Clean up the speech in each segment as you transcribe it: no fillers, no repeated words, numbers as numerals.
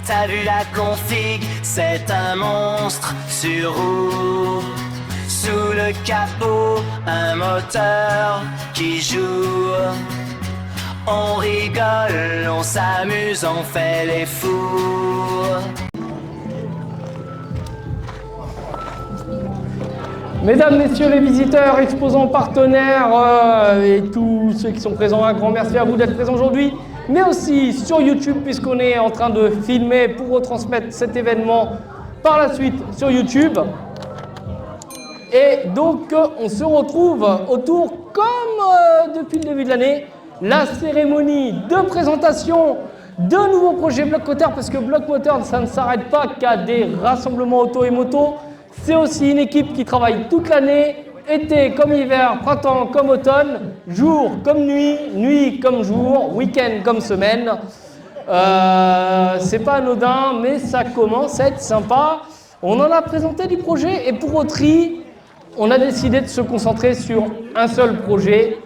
T'as vu la config, c'est un monstre sur roue. Sous le capot, un moteur qui joue. On rigole, on s'amuse, on fait les fous. Mesdames, messieurs les visiteurs, exposants, partenaires et tous ceux qui sont présents, un grand merci à vous d'être présents aujourd'hui, mais aussi sur YouTube puisqu'on est en train de filmer pour retransmettre cet événement par la suite sur YouTube. Et donc on se retrouve autour, comme depuis le début de l'année, la cérémonie de présentation de nouveaux projets Bloc Moteur, parce que Bloc Moteur, ça ne s'arrête pas qu'à des rassemblements auto et moto. C'est aussi une équipe qui travaille toute l'année, été comme hiver, printemps comme automne, jour comme nuit, nuit comme jour, week-end comme semaine. C'est pas anodin, mais ça commence à être sympa. On en a présenté du projet et pour Autry, on a décidé de se concentrer sur un seul projet.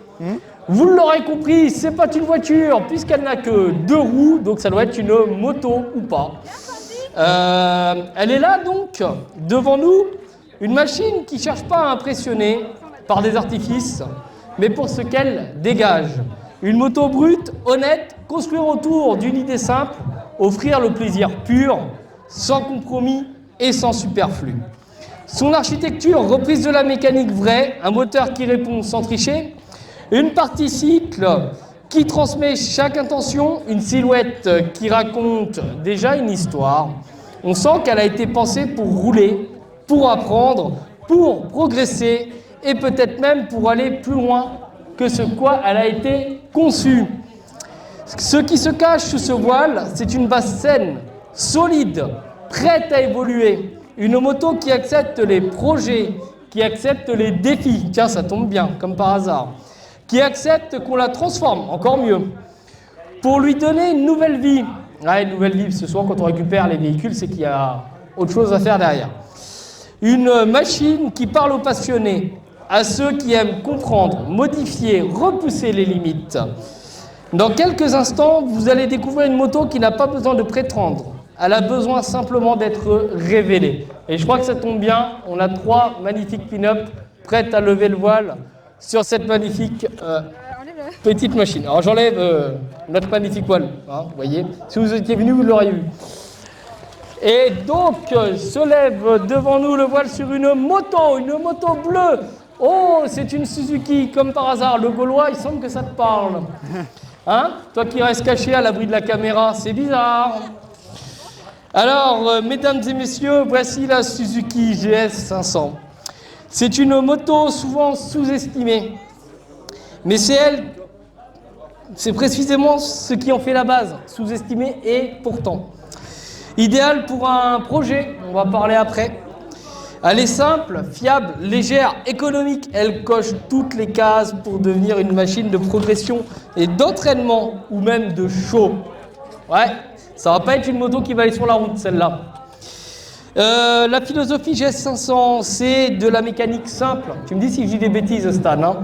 Vous l'aurez compris, c'est pas une voiture puisqu'elle n'a que 2 roues, donc ça doit être une moto ou pas. Elle est là donc, devant nous, une machine qui ne cherche pas à impressionner par des artifices, mais pour ce qu'elle dégage. Une moto brute, honnête, construire autour d'une idée simple, offrir le plaisir pur, sans compromis et sans superflu. Son architecture, reprise de la mécanique vraie, un moteur qui répond sans tricher, une partie cycle qui transmet chaque intention, une silhouette qui raconte déjà une histoire. On sent qu'elle a été pensée pour rouler, pour apprendre, pour progresser et peut-être même pour aller plus loin que ce quoi elle a été conçue. Ce qui se cache sous ce voile, c'est une base saine, solide, prête à évoluer. Une moto qui accepte les projets, qui accepte les défis. Tiens, ça tombe bien, comme par hasard. Qui accepte qu'on la transforme, encore mieux, pour lui donner une nouvelle vie. Ouais, une nouvelle vie, parce que souvent quand on récupère les véhicules, c'est qu'il y a autre chose à faire derrière. Une machine qui parle aux passionnés, à ceux qui aiment comprendre, modifier, repousser les limites. Dans quelques instants, vous allez découvrir une moto qui n'a pas besoin de prétendre. Elle a besoin simplement d'être révélée. Et je crois que ça tombe bien, on a 3 magnifiques pin-up prêtes à lever le voile sur cette magnifique petite machine. Alors j'enlève notre magnifique voile, hein, vous voyez. Si vous étiez venu, vous l'auriez vu. Et donc se lève devant nous le voile sur une moto bleue. Oh, c'est une Suzuki, comme par hasard. Le Gaulois, il semble que ça te parle. Hein? Toi qui restes caché à l'abri de la caméra, c'est bizarre. Alors, mesdames et messieurs, voici la Suzuki GS 500. C'est une moto souvent sous-estimée, mais c'est précisément ce qui en fait la base, sous-estimée et pourtant. Idéal pour un projet, on va parler après. Elle est simple, fiable, légère, économique. Elle coche toutes les cases pour devenir une machine de progression et d'entraînement ou même de show. Ouais, ça va pas être une moto qui va aller sur la route, celle-là. La philosophie GS500, c'est de la mécanique simple. Tu me dis si je dis des bêtises, Stan. Hein.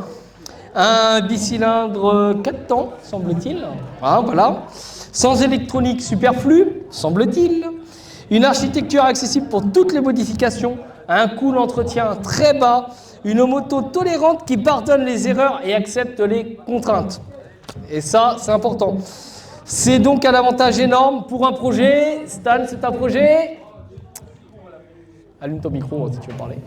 Un bicylindre 4 temps, semble-t-il. Ah, voilà. Sans électronique superflue, semble-t-il. Une architecture accessible pour toutes les modifications. Un coût d'entretien très bas. Une moto tolérante qui pardonne les erreurs et accepte les contraintes. Et ça, c'est important. C'est donc un avantage énorme pour un projet. Stan, c'est un projet. Allume ton micro si tu veux parler.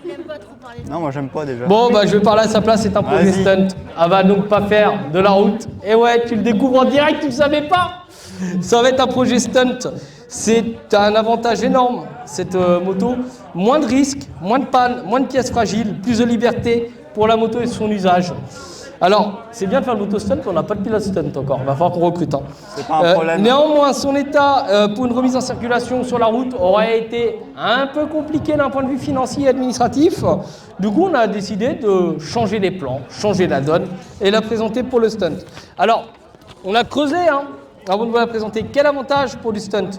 Il n'aime pas trop parler. Non, moi j'aime pas déjà. Bon, bah je vais parler à sa place, c'est un projet stunt. Elle va donc pas faire de la route. Et ouais, tu le découvres en direct, tu ne savais pas. Ça va être un projet stunt. C'est un avantage énorme, cette moto. Moins de risques, moins de panne, moins de pièces fragiles, plus de liberté pour la moto et son usage. Alors, c'est bien de faire le moto stunt, on n'a pas de pilote stunt encore. Il va falloir qu'on recrute. Hein. C'est pas un problème. Néanmoins, son état pour une remise en circulation sur la route aurait été un peu compliqué d'un point de vue financier et administratif. Du coup, on a décidé de changer les plans, changer la donne et la présenter pour le stunt. Alors, on a creusé avant de vous la présenter. Quel avantage pour du stunt?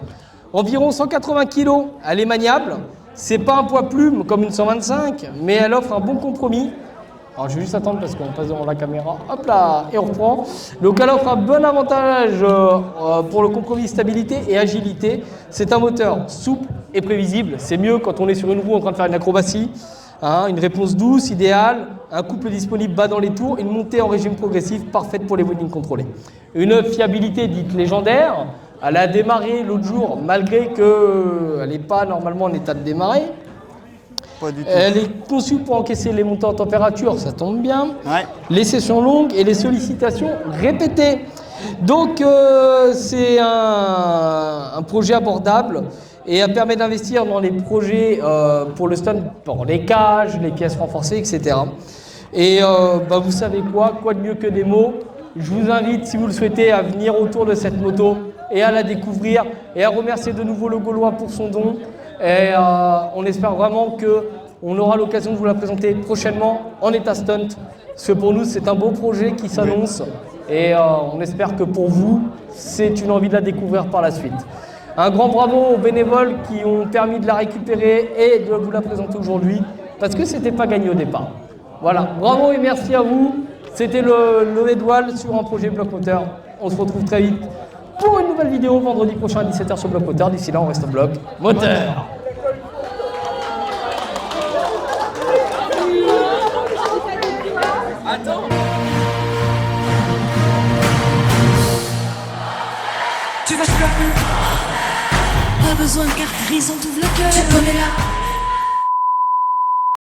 Environ 180 kg, elle est maniable. C'est pas un poids plume comme une 125, mais elle offre un bon compromis Alors je vais juste attendre parce qu'on passe devant la caméra. Hop là, et on reprend. Donc elle offre un bon avantage pour le compromis stabilité et agilité. C'est un moteur souple et prévisible. C'est mieux quand on est sur une roue en train de faire une acrobatie. Hein, une réponse douce, idéale, un couple disponible bas dans les tours, une montée en régime progressif parfaite pour les wheelings contrôlés. Une fiabilité dite légendaire. Elle a démarré l'autre jour malgré qu'elle n'est pas normalement en état de démarrer. Pas du tout. Elle est conçue pour encaisser les montées en température, ça tombe bien. Ouais. Les sessions longues et les sollicitations répétées. Donc c'est un projet abordable et elle permet d'investir dans les projets pour le stunt, pour les cages, les pièces renforcées, etc. Et vous savez quoi de mieux que des mots. Je vous invite, si vous le souhaitez, à venir autour de cette moto et à la découvrir et à remercier de nouveau le Gaulois pour son don. Et on espère vraiment qu'on aura l'occasion de vous la présenter prochainement en état stunt. Parce que pour nous, c'est un beau projet qui s'annonce. Et on espère que pour vous, c'est une envie de la découvrir par la suite. Un grand bravo aux bénévoles qui ont permis de la récupérer et de vous la présenter aujourd'hui. Parce que c'était pas gagné au départ. Voilà, bravo et merci à vous. C'était le lever de voile sur un projet Bloc Moteur. On se retrouve très vite pour une nouvelle vidéo vendredi prochain à 17h sur Bloc Moteur. D'ici là, on reste au Bloc Moteur. Tu vas se plaindre. Pas besoin de carte grise, on t'ouvre le cœur. Tu connais là.